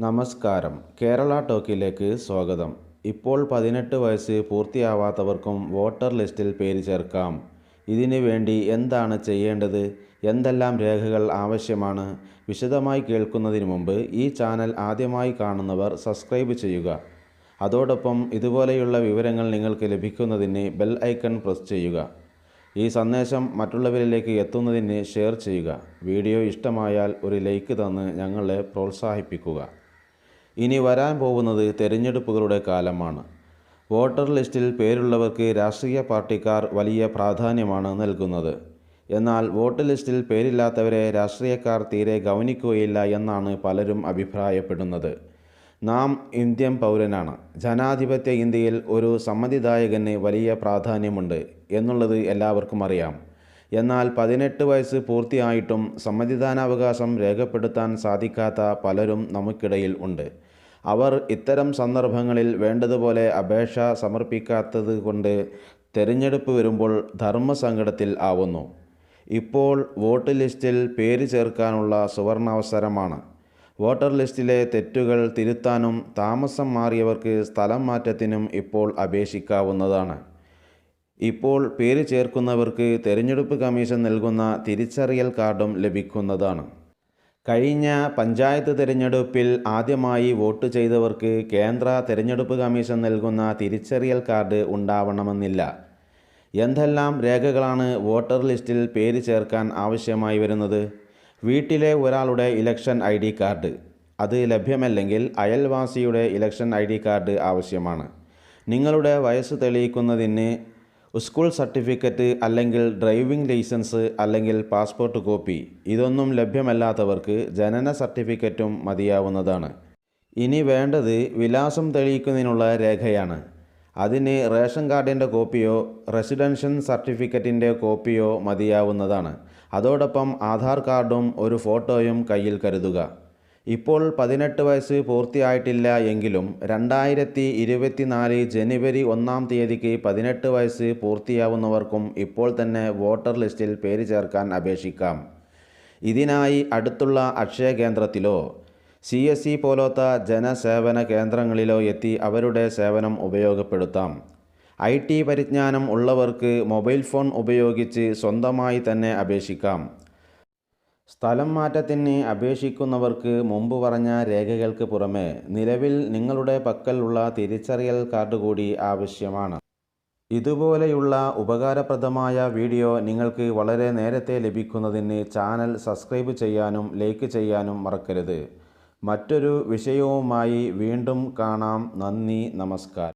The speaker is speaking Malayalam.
നമസ്കാരം. കേരള ടോക്കിലേക്ക് സ്വാഗതം. ഇപ്പോൾ 18 വയസ്സ് പൂർത്തിയാവാത്തവർക്കും വോട്ടർ ലിസ്റ്റിൽ പേര് ചേർക്കാം. ഇതിനു വേണ്ടി എന്താണ് ചെയ്യേണ്ടത്? എന്തെല്ലാം രേഖകൾ ആവശ്യമാണ്? വിശദമായി കേൾക്കുന്നതിന് മുമ്പ് ഈ ചാനൽ ആദ്യമായി കാണുന്നവർ സബ്സ്ക്രൈബ് ചെയ്യുക. അതോടൊപ്പം ഇതുപോലെയുള്ള വിവരങ്ങൾ നിങ്ങൾക്ക് ലഭിക്കുന്നതിന് ബെൽ ഐക്കൺ പ്രസ് ചെയ്യുക. ഈ സന്ദേശം മറ്റുള്ളവരിലേക്ക് എത്തുന്നതിന് ഷെയർ ചെയ്യുക. വീഡിയോ ഇഷ്ടമായാൽ ഒരു ലൈക്ക് തന്ന് ഞങ്ങളെ പ്രോത്സാഹിപ്പിക്കുക. ഇനി വരാൻ പോകുന്നത് തെരഞ്ഞെടുപ്പുകളുടെ കാലമാണ്. വോട്ടർ ലിസ്റ്റിൽ പേരുള്ളവർക്ക് രാഷ്ട്രീയ പാർട്ടിക്കാർ വലിയ പ്രാധാന്യമാണ് നൽകുന്നത്. എന്നാൽ വോട്ട് ലിസ്റ്റിൽ പേരില്ലാത്തവരെ രാഷ്ട്രീയക്കാർ തീരെ ഗൗനിക്കുകയില്ല എന്നാണ് പലരും അഭിപ്രായപ്പെടുന്നത്. നാം ഇന്ത്യൻ പൗരനാണ്. ജനാധിപത്യ ഇന്ത്യയിൽ ഒരു സമ്മതിദായകന് വലിയ പ്രാധാന്യമുണ്ട് എന്നുള്ളത് എല്ലാവർക്കും അറിയാം. എന്നാൽ 18 വയസ്സ് പൂർത്തിയായിട്ടും സമ്മതിദാനാവകാശം രേഖപ്പെടുത്താൻ സാധിക്കാത്ത പലരും നമുക്കിടയിൽ ഉണ്ട്. അവർ ഇത്തരം സന്ദർഭങ്ങളിൽ വേണ്ടതുപോലെ അപേക്ഷ സമർപ്പിക്കാത്തത് കൊണ്ട് തെരഞ്ഞെടുപ്പ് വരുമ്പോൾ ധർമ്മസങ്കടത്തിൽ ആവുന്നു. ഇപ്പോൾ വോട്ട് ലിസ്റ്റിൽ പേര് ചേർക്കാനുള്ള സുവർണാവസരമാണ്. വോട്ടർ ലിസ്റ്റിലെ തെറ്റുകൾ തിരുത്താനും താമസം മാറിയവർക്ക് സ്ഥലം മാറ്റത്തിനും ഇപ്പോൾ അപേക്ഷിക്കാവുന്നതാണ്. ഇപ്പോൾ പേര് ചേർക്കുന്നവർക്ക് തെരഞ്ഞെടുപ്പ് കമ്മീഷൻ നൽകുന്ന തിരിച്ചറിയൽ കാർഡും ലഭിക്കുന്നതാണ്. കഴിഞ്ഞ പഞ്ചായത്ത് തിരഞ്ഞെടുപ്പിൽ ആദ്യമായി വോട്ട് ചെയ്തവർക്ക് കേന്ദ്ര തിരഞ്ഞെടുപ്പ് കമ്മീഷൻ നൽകുന്ന തിരിച്ചറിയൽ കാർഡ് ഉണ്ടാവണമെന്നില്ല. എന്തെല്ലാം രേഖകളാണ് വോട്ടർ ലിസ്റ്റിൽ പേര് ചേർക്കാൻ ആവശ്യമായി വരുന്നത്? വീട്ടിലെ ഒരാളുടെ ഇലക്ഷൻ ID കാർഡ്. അത് ലഭ്യമല്ലെങ്കിൽ അയൽവാസിയുടെ ഇലക്ഷൻ ID കാർഡ് ആവശ്യമാണ്. നിങ്ങളുടെ വയസ്സ് തെളിയിക്കുന്നതിന് സ്കൂൾ സർട്ടിഫിക്കറ്റ് അല്ലെങ്കിൽ ഡ്രൈവിംഗ് ലൈസൻസ് അല്ലെങ്കിൽ പാസ്പോർട്ട് കോപ്പി. ഇതൊന്നും ലഭ്യമല്ലാത്തവർക്ക് ജനന സർട്ടിഫിക്കറ്റും മതിയാവുന്നതാണ്. ഇനി വേണ്ടത് വിലാസം തെളിയിക്കുന്നതിനുള്ള രേഖയാണ്. അതിന് റേഷൻ കാർഡിൻ്റെ കോപ്പിയോ റെസിഡൻഷ്യൽ സർട്ടിഫിക്കറ്റിൻ്റെ കോപ്പിയോ മതിയാവുന്നതാണ്. അതോടൊപ്പം ആധാർ കാർഡും ഒരു ഫോട്ടോയും കയ്യിൽ കരുതുക. ഇപ്പോൾ 18 വയസ്സ് പൂർത്തിയായിട്ടില്ല എങ്കിലും 2024 ജനുവരി 1-ാം തീയതിക്ക് 18 വയസ്സ് പൂർത്തിയാവുന്നവർക്കും ഇപ്പോൾ തന്നെ വോട്ടർ ലിസ്റ്റിൽ പേര് ചേർക്കാൻ അപേക്ഷിക്കാം. ഇതിനായി അടുത്തുള്ള അക്ഷയ കേന്ദ്രത്തിലോ CSC പോലത്തെ ജനസേവന കേന്ദ്രങ്ങളിലോ എത്തി അവരുടെ സേവനം ഉപയോഗപ്പെടുത്താം. IT പരിജ്ഞാനം ഉള്ളവർക്ക് മൊബൈൽ ഫോൺ ഉപയോഗിച്ച് സ്വന്തമായി തന്നെ അപേക്ഷിക്കാം. സ്ഥലം മാറ്റത്തിന് അപേക്ഷിക്കുന്നവർക്ക് മുമ്പ് പറഞ്ഞ രേഖകൾക്ക് പുറമെ നിലവിൽ നിങ്ങളുടെ പക്കലുള്ള തിരിച്ചറിയൽ കാർഡ് കൂടി ആവശ്യമാണ്. ഇതുപോലെയുള്ള ഉപകാരപ്രദമായ വീഡിയോ നിങ്ങൾക്ക് വളരെ നേരത്തെ ലഭിക്കുന്നതിന് ചാനൽ സബ്സ്ക്രൈബ് ചെയ്യാനും ലൈക്ക് ചെയ്യാനും മറക്കരുത്. മറ്റൊരു വിഷയവുമായി വീണ്ടും കാണാം. നന്ദി, നമസ്കാരം.